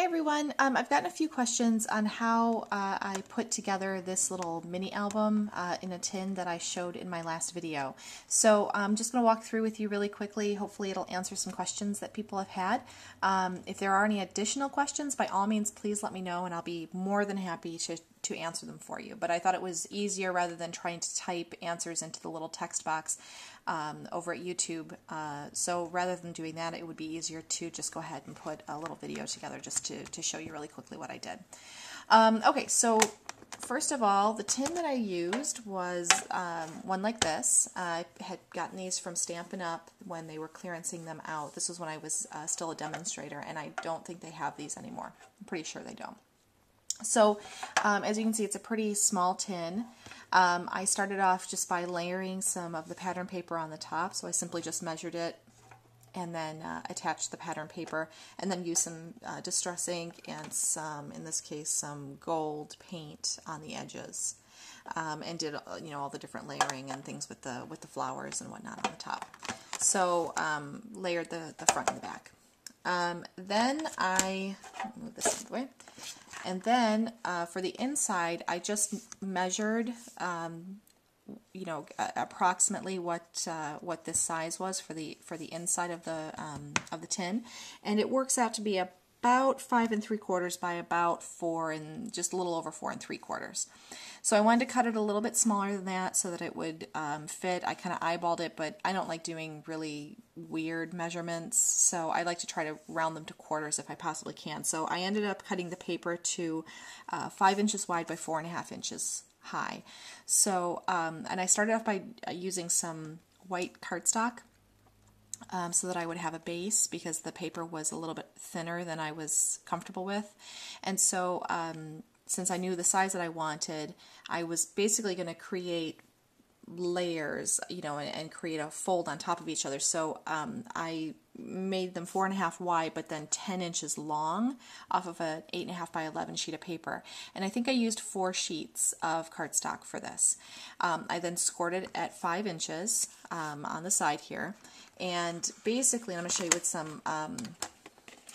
everyone. I've gotten a few questions on how I put together this little mini album in a tin that I showed in my last video. So I'm just going to walk through with you really quickly. Hopefully it'll answer some questions that people have had. If there are any additional questions, by all means please let me know and I'll be more than happy to answer them for you. But I thought it was easier rather than trying to type answers into the little text box over at YouTube. So rather than doing that, it would be easier to just go ahead and put a little video together just to show you really quickly what I did. Okay, so first of all, the tin that I used was one like this. I had gotten these from Stampin' Up! When they were clearancing them out. This was when I was still a demonstrator, and I don't think they have these anymore. I'm pretty sure they don't. So as you can see, it's a pretty small tin. I started off just by layering some of the pattern paper on the top, so I simply just measured it and then attached the pattern paper and then used some distress ink and some, in this case, some gold paint on the edges, and did all the different layering and things with the flowers and whatnot on the top. So layered the front and the back. Then I move this out of the way. And then for the inside, I just measured, approximately what this size was for the inside of the tin, and it works out to be about 5 3/4 by about 4 and just a little over 4 3/4. So I wanted to cut it a little bit smaller than that so that it would fit. I kind of eyeballed it, but I don't like doing really weird measurements, so I like to try to round them to quarters if I possibly can. So I ended up cutting the paper to 5 inches wide by 4.5 inches high. So and I started off by using some white cardstock. So that I would have a base, because the paper was a little bit thinner than I was comfortable with. And so since I knew the size that I wanted, I was basically going to create layers, and create a fold on top of each other. So I made them 4.5 wide, but then 10 inches long off of an 8.5 by 11 sheet of paper. And I think I used 4 sheets of cardstock for this. I then scored it at 5 inches on the side here. And basically, I'm going to show you with some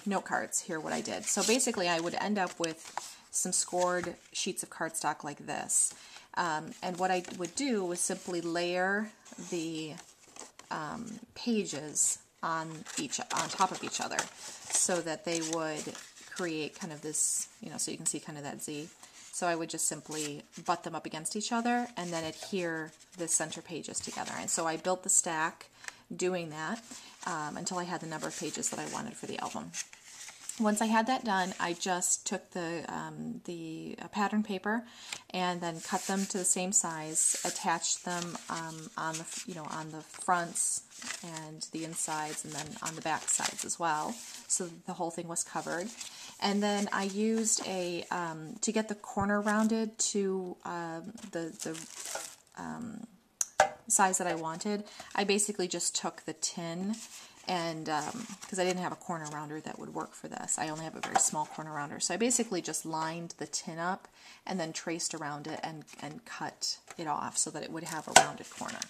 note cards here what I did. So basically, I would end up with some scored sheets of cardstock like this. And what I would do was simply layer the pages on top of each other, so that they would create kind of this, so you can see kind of that Z. So I would just simply butt them up against each other and then adhere the center pages together. And so I built the stack doing that until I had the number of pages that I wanted for the album. Once I had that done, I just took the pattern paper and then cut them to the same size, attached them on the fronts and the insides, and then on the back sides as well, so that the whole thing was covered. And then I used to get the corner rounded to the size that I wanted. I basically just took the tin, and because I didn't have a corner rounder that would work for this, I only have a very small corner rounder. So I basically just lined the tin up and then traced around it and cut it off so that it would have a rounded corner.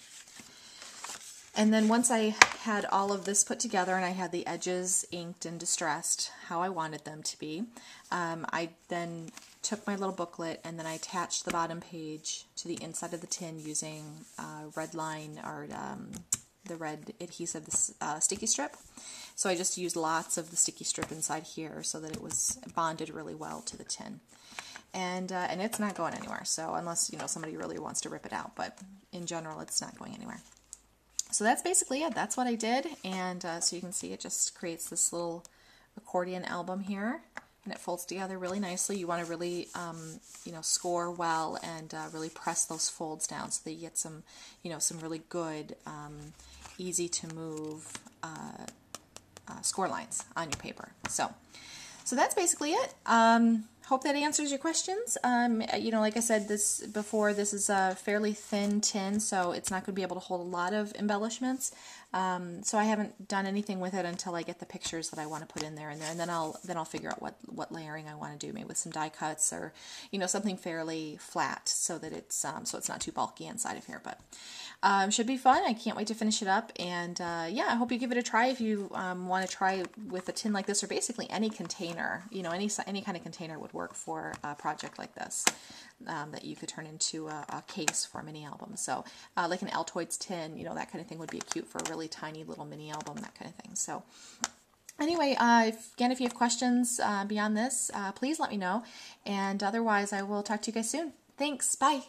And then once I had all of this put together and I had the edges inked and distressed how I wanted them to be, I then took my little booklet and then I attached the bottom page to the inside of the tin using red line, or the red adhesive sticky strip. So I just used lots of the sticky strip inside here so that it was bonded really well to the tin. And it's not going anywhere, so unless somebody really wants to rip it out, but in general it's not going anywhere. So that's basically it. That's what I did, and so you can see it just creates this little accordion album here, and it folds together really nicely. You want to really score well and really press those folds down so that you get some some really good easy to move score lines on your paper. So that's basically it. hope that answers your questions. You know, like I said this before, this is a fairly thin tin, so it's not going to be able to hold a lot of embellishments. So I haven't done anything with it until I get the pictures that I want to put in there, and then I'll figure out what layering I want to do, maybe with some die cuts or, you know, something fairly flat so that it's not too bulky inside of here. But should be fun. I can't wait to finish it up, and yeah, I hope you give it a try if you want to try with a tin like this, or basically any container. You know, any kind of container would work for a project like this. That you could turn into a case for a mini album. So like an Altoids tin, you know, that kind of thing would be cute for a really tiny little mini album, that kind of thing. So anyway, again, if you have questions beyond this, please let me know. And otherwise, I will talk to you guys soon. Thanks. Bye.